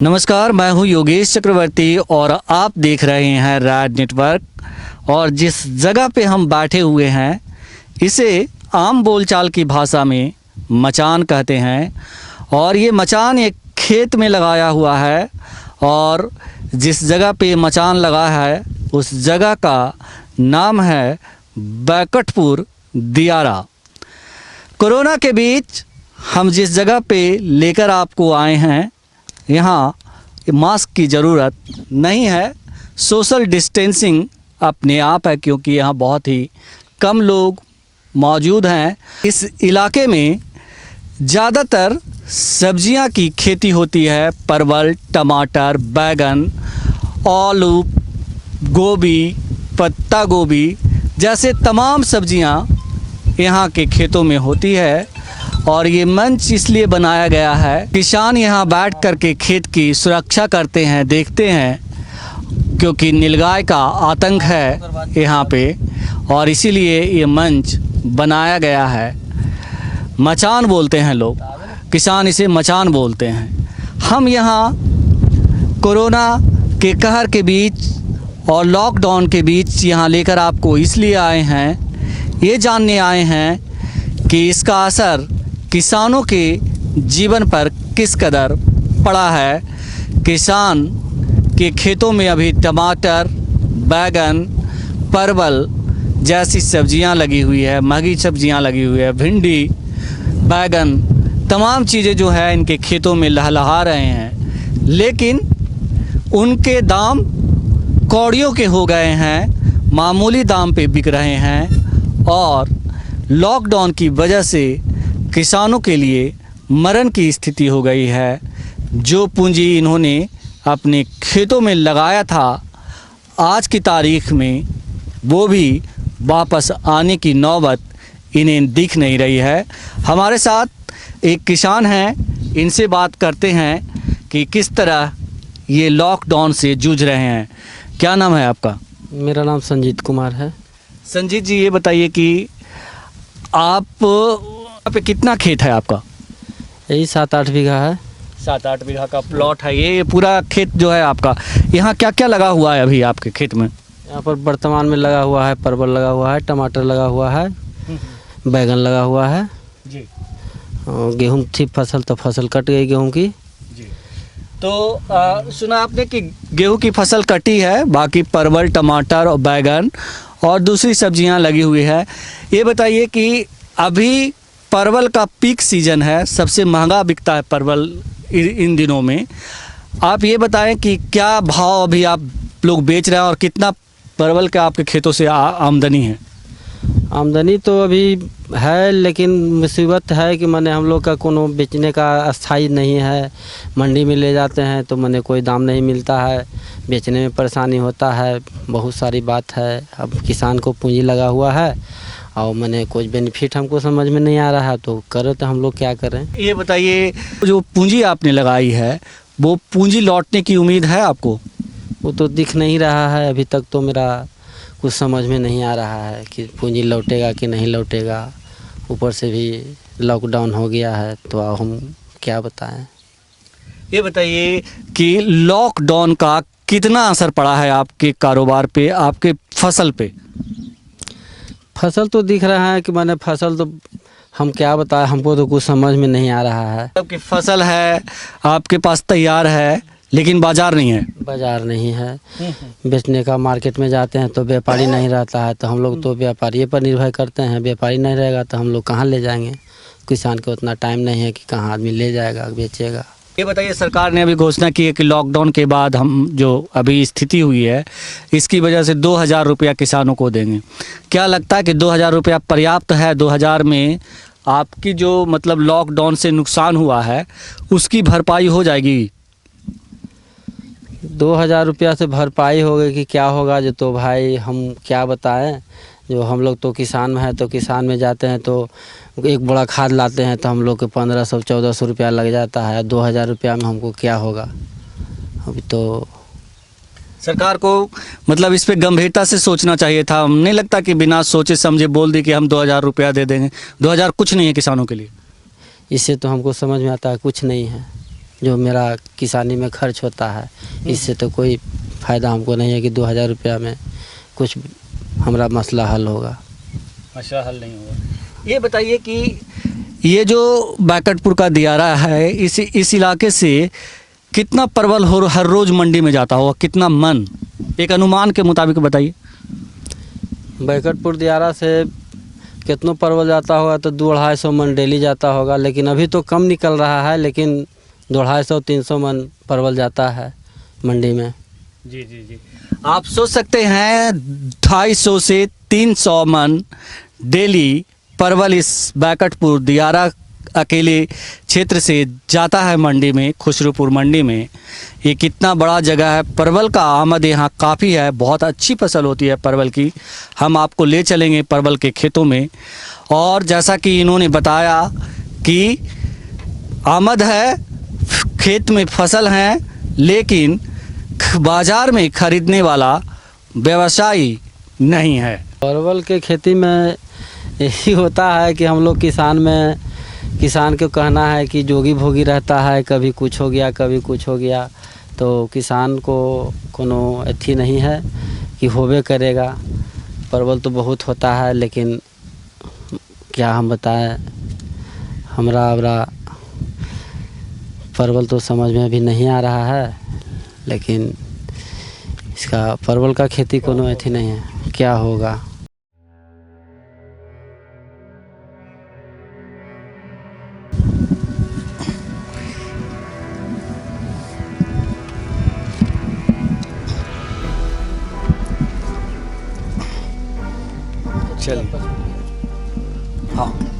नमस्कार, मैं हूं योगेश चक्रवर्ती और आप देख रहे हैं राज नेटवर्क। और जिस जगह पे हम बैठे हुए हैं इसे आम बोलचाल की भाषा में मचान कहते हैं। और ये मचान एक खेत में लगाया हुआ है और जिस जगह पे मचान लगा है उस जगह का नाम है बैकटपुर दियारा। कोरोना के बीच हम जिस जगह पे लेकर आपको आए हैं यहाँ मास्क की ज़रूरत नहीं है, सोशल डिस्टेंसिंग अपने आप है क्योंकि यहाँ बहुत ही कम लोग मौजूद हैं। इस इलाके में ज़्यादातर सब्जियां की खेती होती है, परवल, टमाटर, बैगन, आलू, गोभी, पत्ता गोभी जैसे तमाम सब्जियां यहाँ के खेतों में होती है। और ये मंच इसलिए बनाया गया है, किसान यहाँ बैठ कर के खेत की सुरक्षा करते हैं, देखते हैं क्योंकि नीलगाय का आतंक है यहाँ पे और इसीलिए ये मंच बनाया गया है। मचान बोलते हैं लोग, किसान इसे मचान बोलते हैं। हम यहाँ कोरोना के कहर के बीच और लॉकडाउन के बीच यहाँ लेकर आपको इसलिए आए हैं, ये जानने आए हैं कि इसका असर किसानों के जीवन पर किस कदर पड़ा है। किसान के खेतों में अभी टमाटर, बैगन, परवल जैसी सब्जियां लगी हुई है, महंगी सब्जियां लगी हुई है, भिंडी, बैगन, तमाम चीज़ें जो है इनके खेतों में लहलहा रहे हैं, लेकिन उनके दाम कौड़ियों के हो गए हैं, मामूली दाम पे बिक रहे हैं। और लॉकडाउन की वजह से किसानों के लिए मरण की स्थिति हो गई है। जो पूंजी इन्होंने अपने खेतों में लगाया था आज की तारीख में वो भी वापस आने की नौबत इन्हें दिख नहीं रही है। हमारे साथ एक किसान हैं, इनसे बात करते हैं कि किस तरह ये लॉकडाउन से जूझ रहे हैं। क्या नाम है आपका? मेरा नाम संजीत कुमार है। संजीत जी, ये बताइए कि आप पे कितना खेत है आपका? यही 7-8 बीघा है। 7-8 बीघा का प्लॉट है ये पूरा खेत जो है आपका। यहाँ क्या क्या लगा हुआ है अभी आपके खेत में? यहाँ पर वर्तमान में लगा हुआ है, परवल लगा हुआ है, टमाटर लगा हुआ है, बैगन लगा हुआ है जी। और गेहूं थी फसल, तो फसल कट गई गेहूं की जी। तो सुना आपने कि गेहूं की फसल कटी है, बाकी परवल, टमाटर और बैगन और दूसरी सब्जियां लगी हुई है। ये बताइए कि अभी परवल का पीक सीज़न है, सबसे महंगा बिकता है परवल इन दिनों में। आप ये बताएं कि क्या भाव अभी आप लोग बेच रहे हैं और कितना परवल के आपके खेतों से आमदनी है? आमदनी तो अभी है, लेकिन मुसीबत है कि माने हम लोग का कोनो बेचने का अस्थाई नहीं है। मंडी में ले जाते हैं तो माने कोई दाम नहीं मिलता है, बेचने में परेशानी होता है, बहुत सारी बात है। अब किसान को पूंजी लगा हुआ है और मैंने कुछ बेनिफिट हमको समझ में नहीं आ रहा है, तो करें तो हम लोग क्या करें। ये बताइए, जो पूंजी आपने लगाई है वो पूंजी लौटने की उम्मीद है आपको? वो तो दिख नहीं रहा है अभी तक, तो मेरा कुछ समझ में नहीं आ रहा है कि पूंजी लौटेगा कि नहीं लौटेगा। ऊपर से भी लॉकडाउन हो गया है तो अब हम क्या बताएं। ये बताइए कि लॉकडाउन का कितना असर पड़ा है आपके कारोबार पे, आपके फसल पे? फसल तो दिख रहा है कि मैंने फसल तो हम क्या बताएं, हमको तो कुछ समझ में नहीं आ रहा है। आपकी फसल है, आपके पास तैयार है, लेकिन बाजार नहीं है। बाजार नहीं है, बेचने का मार्केट में जाते हैं तो व्यापारी नहीं रहता है, तो हम लोग तो व्यापारी पर निर्भर करते हैं। व्यापारी नहीं रहेगा तो हम लोग कहाँ ले जाएंगे? किसान को उतना टाइम नहीं है कि कहाँ आदमी ले जाएगा बेचेगा। ये बताइए, सरकार ने अभी घोषणा की है कि लॉकडाउन के बाद हम जो अभी स्थिति हुई है इसकी वजह से 2000 रुपया किसानों को देंगे। क्या लगता है कि 2000 रुपया पर्याप्त है? 2000 में आपकी जो मतलब लॉकडाउन से नुकसान हुआ है उसकी भरपाई हो जाएगी? 2000 रुपया से भरपाई होगी कि क्या होगा जो, तो भाई हम क्या बताएं। जो हम लोग तो किसान में है, तो किसान में जाते हैं तो एक बड़ा खाद लाते हैं तो हम लोग के 1500-1400 रुपया लग जाता है। 2000 रुपया में हमको क्या होगा? अभी तो सरकार को मतलब इस पे गंभीरता से सोचना चाहिए था। नहीं लगता कि बिना सोचे समझे बोल दी कि हम 2000 रुपया दे देंगे? 2000 कुछ नहीं है किसानों के लिए। इससे तो हमको समझ में आता है कुछ नहीं है। जो मेरा किसानी में खर्च होता है, इससे तो कोई फ़ायदा हमको नहीं है कि 2000 रुपया में कुछ हमारा मसला हल होगा। मसला हल नहीं होगा। ये बताइए कि ये जो बैकटपुर का दियारा है, इस इलाके से कितना परवल हर रोज़ मंडी में जाता होगा, कितना मन, एक अनुमान के मुताबिक बताइए। बैकटपुर दियारा से कितना परवल जाता होगा तो 200-250 मन डेली जाता होगा, लेकिन अभी तो कम निकल रहा है, लेकिन 250-300 मन परवल जाता है मंडी में। जी जी जी, आप सोच सकते हैं 250 से 300 मन डेली परवल इस बैकटपुर दियारा अकेले क्षेत्र से जाता है मंडी में, खुसरूपुर मंडी में। ये कितना बड़ा जगह है, परवल का आमद यहाँ काफ़ी है, बहुत अच्छी फसल होती है परवल की। हम आपको ले चलेंगे परवल के खेतों में, और जैसा कि इन्होंने बताया कि आमद है, खेत में फसल है, लेकिन बाज़ार में खरीदने वाला व्यवसायी नहीं है। परवल के खेती में यही होता है कि हम लोग किसान को कहना है कि जोगी भोगी रहता है, कभी कुछ हो गया कभी कुछ हो गया, तो किसान को कोनो अथी नहीं है कि होबे करेगा। परवल तो बहुत होता है, लेकिन क्या हम बताएं, हमरा परवल तो समझ में भी नहीं आ रहा है, लेकिन इसका परवल का खेती कोनो अथी नहीं है, क्या होगा। चलिए, हाँ।